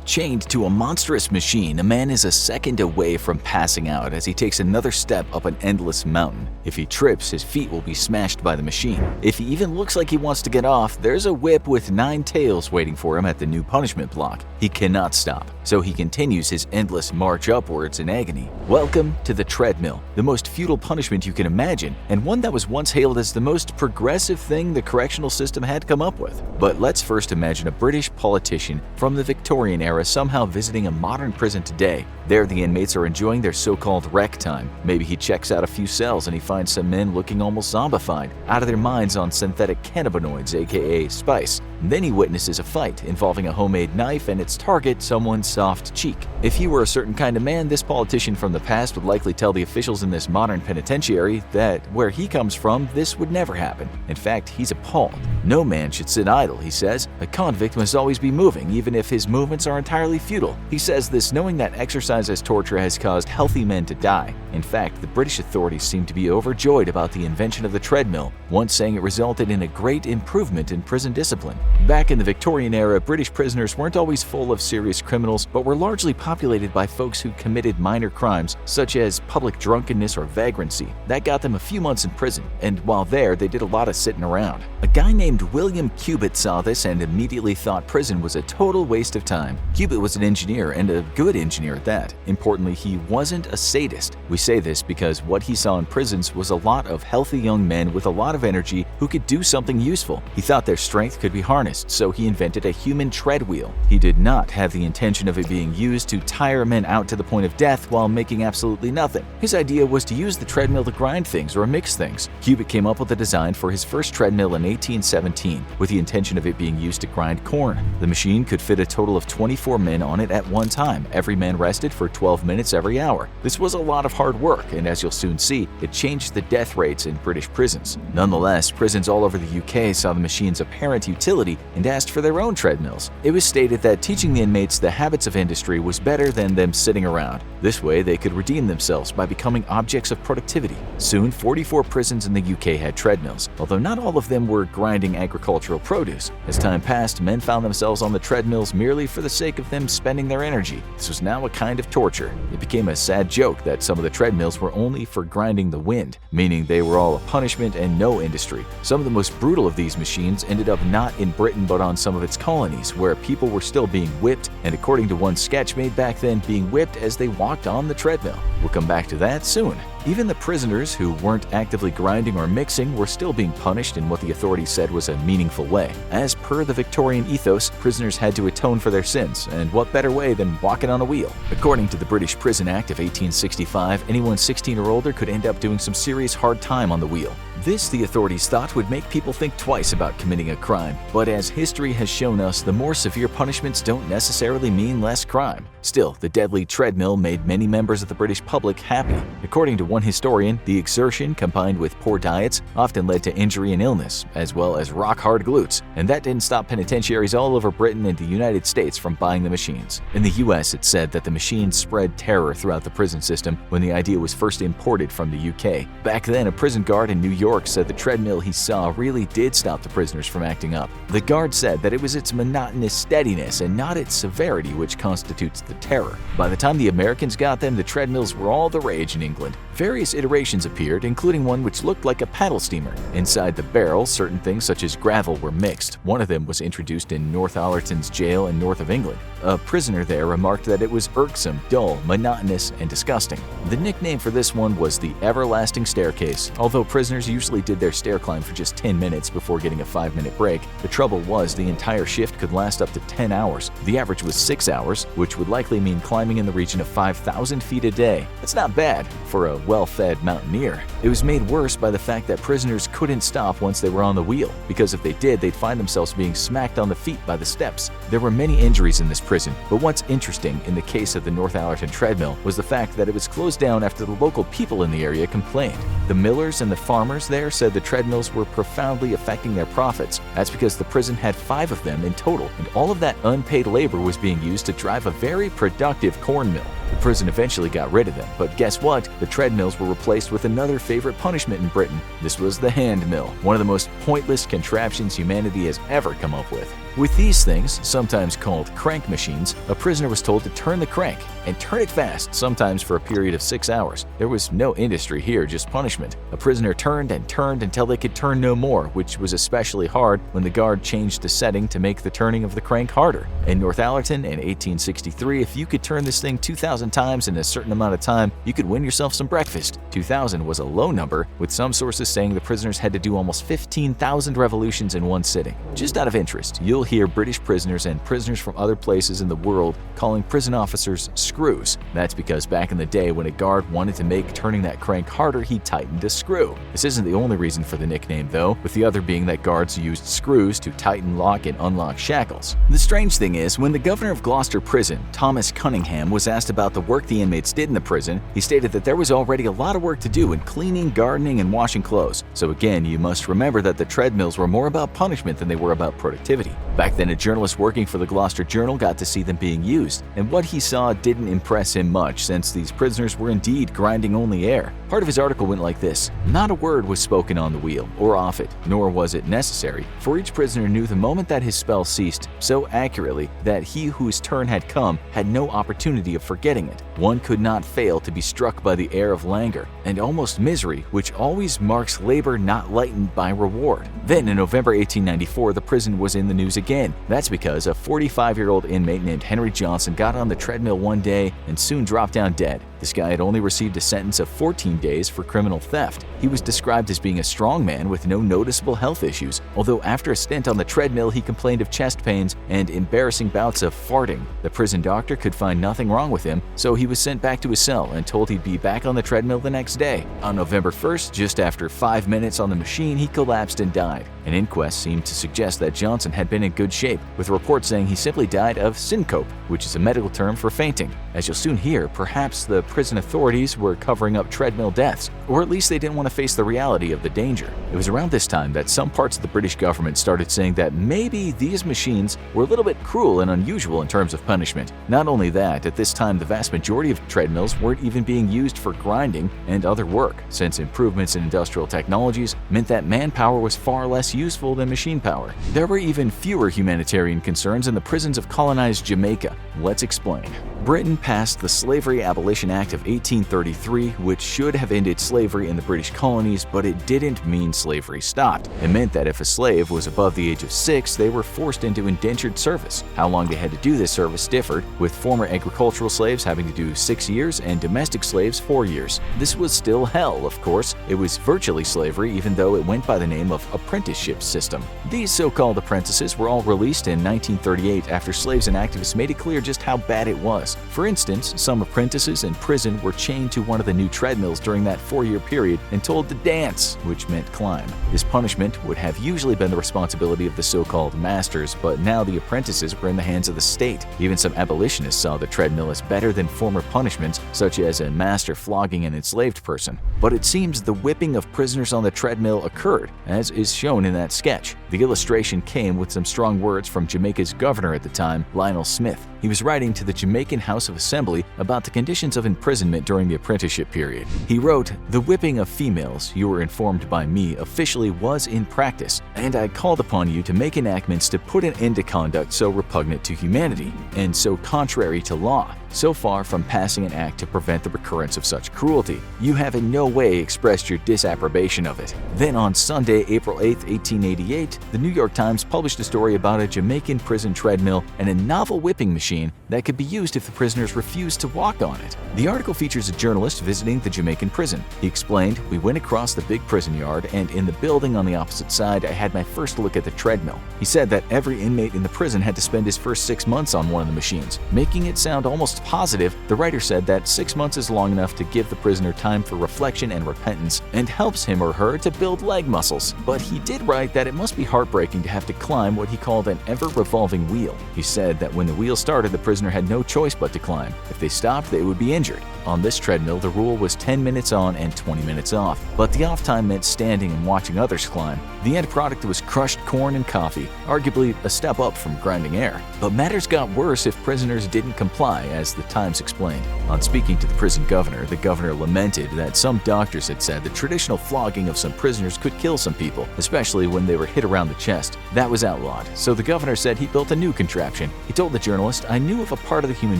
Chained to a monstrous machine, a man is a second away from passing out as he takes another step up an endless mountain. If he trips, his feet will be smashed by the machine. If he even looks like he wants to get off, there's a whip with 9 tails waiting for him at the new punishment block. He cannot stop, so he continues his endless march upwards in agony. Welcome to the treadmill, the most futile punishment you can imagine, and one that was once hailed as the most progressive thing the correctional system had come up with. But let's first imagine a British politician from the Victorian era somehow visiting a modern prison today. There, the inmates are enjoying their so-called rec time. Maybe he checks out a few cells and he finds some men looking almost zombified, out of their minds on synthetic cannabinoids, aka spice. Then he witnesses a fight involving a homemade knife and its target someone's soft cheek. If he were a certain kind of man, this politician from the past would likely tell the officials in this modern penitentiary that where he comes from, this would never happen. In fact, he's appalled. No man should sit idle, he says. A convict must always be moving, even if his movements are entirely futile. He says this knowing that exercise as torture has caused healthy men to die. In fact, the British authorities seem to be overjoyed about the invention of the treadmill, once saying it resulted in a great improvement in prison discipline. Back in the Victorian era, British prisoners weren't always full of serious criminals, but were largely populated by folks who committed minor crimes, such as public drunkenness or vagrancy. That got them a few months in prison, and while there, they did a lot of sitting around. A guy named William Cubitt saw this and immediately thought prison was a total waste of time. Cubitt was an engineer, and a good engineer at that. Importantly, he wasn't a sadist. We say this because what he saw in prisons was a lot of healthy young men with a lot of energy who could do something useful. He thought their strength could be harnessed, so he invented a human tread wheel. He did not have the intention of it being used to tire men out to the point of death while making absolutely nothing. His idea was to use the treadmill to grind things or mix things. Cubitt came up with a design for his first treadmill in 1817 with the intention of it being used to grind corn. The machine could fit a total of 24 men on it at one time. Every man rested for 12 minutes every hour. This was a lot of hard work, and as you'll soon see, it changed the death rates in British prisons. Nonetheless, prisons all over the UK saw the machine's apparent utility and asked for their own treadmills. It was stated that teaching the inmates the habits of industry was better than them sitting around. This way, they could redeem themselves by becoming objects of productivity. Soon, 44 prisons in the UK had treadmills, although not all of them were grinding agricultural produce. As time passed, men found themselves on the treadmills merely for the sake of them spending their energy. This was now a kind of torture. It became a sad joke that some of the treadmills were only for grinding the wind, meaning they were all a punishment and no industry. Some of the most brutal of these machines ended up not in Britain but on some of its colonies, where people were still being whipped, and according to one sketch made back then, being whipped as they walked on the treadmill. We'll come back to that soon. Even the prisoners who weren't actively grinding or mixing were still being punished in what the authorities said was a meaningful way. As per the Victorian ethos, prisoners had to atone for their sins, and what better way than walking on a wheel? According to the British Prison Act of 1865, anyone 16 or older could end up doing some serious hard time on the wheel. This, the authorities thought, would make people think twice about committing a crime. But as history has shown us, the more severe punishments don't necessarily mean less crime. Still, the deadly treadmill made many members of the British public happy. According to one historian, the exertion, combined with poor diets, often led to injury and illness, as well as rock-hard glutes. And that didn't stop penitentiaries all over Britain and the United States from buying the machines. In the US, it's said that the machines spread terror throughout the prison system when the idea was first imported from the UK. Back then, a prison guard in New York said the treadmill he saw really did stop the prisoners from acting up. The guard said that it was its monotonous steadiness and not its severity which constitutes the terror. By the time the Americans got them, the treadmills were all the rage in England. Various iterations appeared, including one which looked like a paddle steamer. Inside the barrel, certain things such as gravel were mixed. One of them was introduced in Northallerton's jail in north of England. A prisoner there remarked that it was irksome, dull, monotonous, and disgusting. The nickname for this one was the everlasting staircase. Although prisoners usually did their stair climb for just 10 minutes before getting a 5-minute break, the trouble was the entire shift could last up to 10 hours. The average was 6 hours, which would likely mean climbing in the region of 5,000 feet a day. That's not bad for a well-fed mountaineer. It was made worse by the fact that prisoners couldn't stop once they were on the wheel, because if they did, they'd find themselves being smacked on the feet by the steps. There were many injuries in this prison, but what's interesting in the case of the Northallerton treadmill was the fact that it was closed down after the local people in the area complained. The millers and the farmers there said the treadmills were profoundly affecting their profits. That's because the prison had 5 of them in total, and all of that unpaid labor was being used to drive a very productive corn mill. The prison eventually got rid of them, but guess what? The treadmills were replaced with another favorite punishment in Britain. This was the hand mill, one of the most pointless contraptions humanity has ever come up with. With these things, sometimes called crank machines, a prisoner was told to turn the crank, and turn it fast, sometimes for a period of 6 hours. There was no industry here, just punishment. A prisoner turned and turned until they could turn no more, which was especially hard when the guard changed the setting to make the turning of the crank harder. In Northallerton in 1863, if you could turn this thing 2,000 times in a certain amount of time, you could win yourself some breakfast. 2,000 was a low number, with some sources saying the prisoners had to do almost 15,000 revolutions in one sitting. Just out of interest, you'll hear British prisoners and prisoners from other places in the world calling prison officers screws. That's because back in the day when a guard wanted to make turning that crank harder, he tightened a screw. This isn't the only reason for the nickname though, with the other being that guards used screws to tighten, lock, and unlock shackles. The strange thing is, when the governor of Gloucester Prison, Thomas Cunningham, was asked about the work the inmates did in the prison, he stated that there was already a lot of work to do in cleaning, gardening, and washing clothes. So again, you must remember that the treadmills were more about punishment than they were about productivity. Back then, a journalist working for the Gloucester Journal got to see them being used, and what he saw didn't impress him much since these prisoners were indeed grinding only air. Part of his article went like this: "Not a word was spoken on the wheel or off it, nor was it necessary, for each prisoner knew the moment that his spell ceased so accurately that he whose turn had come had no opportunity of forgetting it. One could not fail to be struck by the air of languor and almost misery which always marks labor not lightened by reward." Then in November 1894, the prison was in the news again. That's because a 45-year-old inmate named Henry Johnson got on the treadmill one day and soon dropped down dead. This guy had only received a sentence of 14 days for criminal theft. He was described as being a strong man with no noticeable health issues, although after a stint on the treadmill he complained of chest pains and embarrassing bouts of farting. The prison doctor could find nothing wrong with him, so he was sent back to his cell and told he'd be back on the treadmill the next day. On November 1st, just after 5 minutes on the machine, he collapsed and died. An inquest seemed to suggest that Johnson had been in good shape, with reports saying he simply died of syncope, which is a medical term for fainting. As you'll soon hear, perhaps the prison authorities were covering up treadmill deaths, or at least they didn't want to face the reality of the danger. It was around this time that some parts of the British government started saying that maybe these machines were a little bit cruel and unusual in terms of punishment. Not only that, at this time the vast majority of treadmills weren't even being used for grinding and other work, since improvements in industrial technologies meant that manpower was far less useful than machine power. There were even fewer humanitarian concerns in the prisons of colonized Jamaica. Let's explain. Britain passed the Slavery Abolition Act of 1833, which should have ended slavery in the British colonies, but it didn't mean slavery stopped. It meant that if a slave was above the age of 6, they were forced into indentured service. How long they had to do this service differed, with former agricultural slaves having to do 6 years and domestic slaves 4 years. This was still hell, of course. It was virtually slavery, even though it went by the name of apprenticeship system. These so-called apprentices were all released in 1938 after slaves and activists made it clear just how bad it was. For instance, some apprentices in prison were chained to one of the new treadmills during that 4-year period and told to dance, which meant climb. This punishment would have usually been the responsibility of the so-called masters, but now the apprentices were in the hands of the state. Even some abolitionists saw the treadmill as better than former punishments, such as a master flogging an enslaved person. But it seems the whipping of prisoners on the treadmill occurred, as is shown in that sketch. The illustration came with some strong words from Jamaica's governor at the time, Lionel Smith. He was writing to the Jamaican House of Assembly about the conditions of imprisonment during the apprenticeship period. He wrote, "The whipping of females, you were informed by me, officially was in practice, and I called upon you to make enactments to put an end to conduct so repugnant to humanity, and so contrary to law. So far from passing an act to prevent the recurrence of such cruelty, you have in no way expressed your disapprobation of it." Then on Sunday, April 8, 1888, the New York Times published a story about a Jamaican prison treadmill and a novel whipping machine that could be used if the prisoners refused to walk on it. The article features a journalist visiting the Jamaican prison. He explained, "We went across the big prison yard, and in the building on the opposite side, I had my first look at the treadmill." He said that every inmate in the prison had to spend his first 6 months on one of the machines. Making it sound almost positive, the writer said that 6 months is long enough to give the prisoner time for reflection and repentance and helps him or her to build leg muscles. But he did write that it must be heartbreaking to have to climb what he called an ever-revolving wheel. He said that when the wheel started, the prisoner had no choice but to climb. If they stopped, they would be injured. On this treadmill, the rule was 10 minutes on and 20 minutes off, but the off time meant standing and watching others climb. The end product was crushed corn and coffee, arguably a step up from grinding air. But matters got worse if prisoners didn't comply, as the Times explained. On speaking to the prison governor, the governor lamented that some doctors had said the traditional flogging of some prisoners could kill some people, especially when they were hit around the chest. That was outlawed, so the governor said he built a new contraption. He told the journalist, "I knew of a part of the human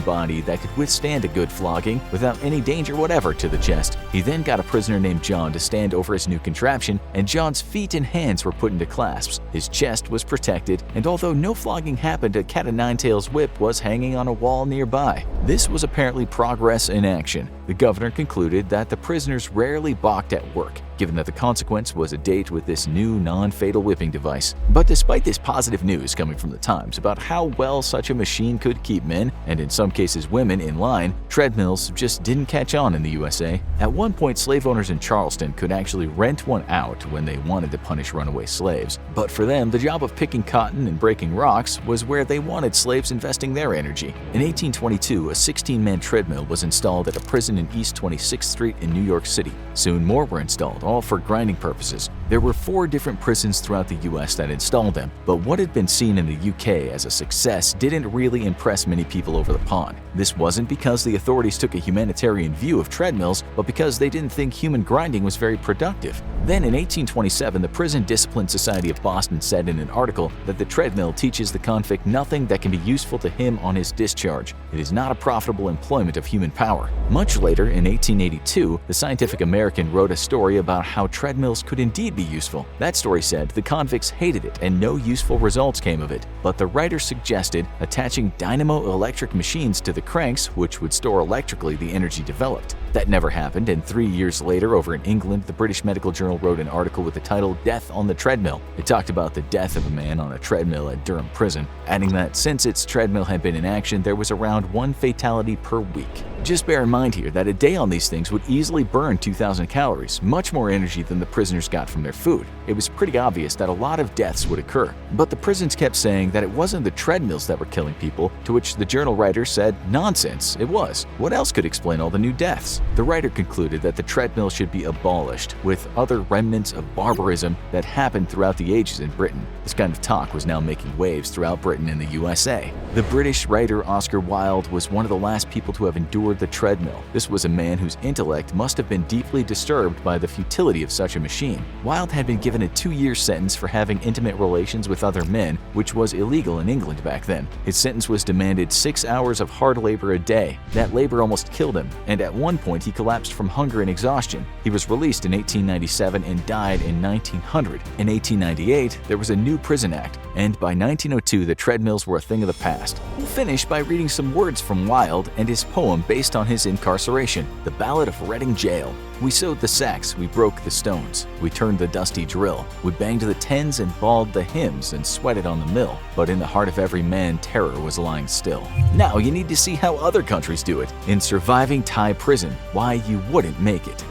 body that could withstand a good flogging without any danger whatever to the chest." He then got a prisoner named John to stand over his new contraption, and John's feet and hands were put into clasps. His chest was protected, and although no flogging happened, a cat-o'-nine-tails whip was hanging on a wall nearby. This was apparently progress in action. The governor concluded that the prisoners rarely balked at work, given that the consequence was a date with this new non-fatal whipping device. But despite this positive news coming from the Times about how well such a machine could keep men, and in some cases women, in line, treadmills just didn't catch on in the USA. At one point, slave owners in Charleston could actually rent one out when they wanted to punish runaway slaves. But for them, the job of picking cotton and breaking rocks was where they wanted slaves investing their energy. In 1822, a 16-man treadmill was installed at a prison in East 26th Street in New York City. Soon more were installed, all for grinding purposes. There were 4 different prisons throughout the US that installed them, but what had been seen in the UK as a success didn't really impress many people over the pond. This wasn't because the authorities took a humanitarian view of treadmills, but because they didn't think human grinding was very productive. Then in 1827, the Prison Discipline Society of Boston said in an article that the treadmill teaches the convict nothing that can be useful to him on his discharge. It is not a profitable employment of human power. Much later, in 1882, the Scientific American wrote a story about how treadmills could indeed be useful. That story said the convicts hated it and no useful results came of it. But the writer suggested attaching dynamo electric machines to the cranks, which would store electrically the energy developed. That never happened, and 3 years later, over in England, the British Medical Journal wrote an article with the title "Death on the Treadmill." It talked about the death of a man on a treadmill at Durham Prison, adding that since its treadmill had been in action, there was around 1 fatality per week. Just bear in mind here that a day on these things would easily burn 2,000 calories, much more energy than the prisoners got from their food. It was pretty obvious that a lot of deaths would occur. But the prisons kept saying that it wasn't the treadmills that were killing people, to which the journal writer said, "Nonsense, it was. What else could explain all the new deaths?" The writer concluded that the treadmill should be abolished, with other remnants of barbarism that happened throughout the ages in Britain. This kind of talk was now making waves throughout Britain and the USA. The British writer Oscar Wilde was one of the last people to have endured the treadmill. This was a man whose intellect must have been deeply disturbed by the futility of such a machine. Wilde had been given a 2-year sentence for having intimate relations with other men, which was illegal in England back then. His sentence was demanded 6 hours of hard labor a day. That labor almost killed him, and at one point he collapsed from hunger and exhaustion. He was released in 1897 and died in 1900. In 1898, there was a new prison act, and by 1902 the treadmills were a thing of the past. We'll finish by reading some words from Wilde and his poem based on his incarceration, The Ballad of Reading Jail. "We sewed the sacks, we broke the stones, we turned the dusty drill, we banged the tens and bawled the hymns and sweated on the mill, but in the heart of every man terror was lying still." Now you need to see how other countries do it. In Surviving Thai Prison, Why You Wouldn't Make It.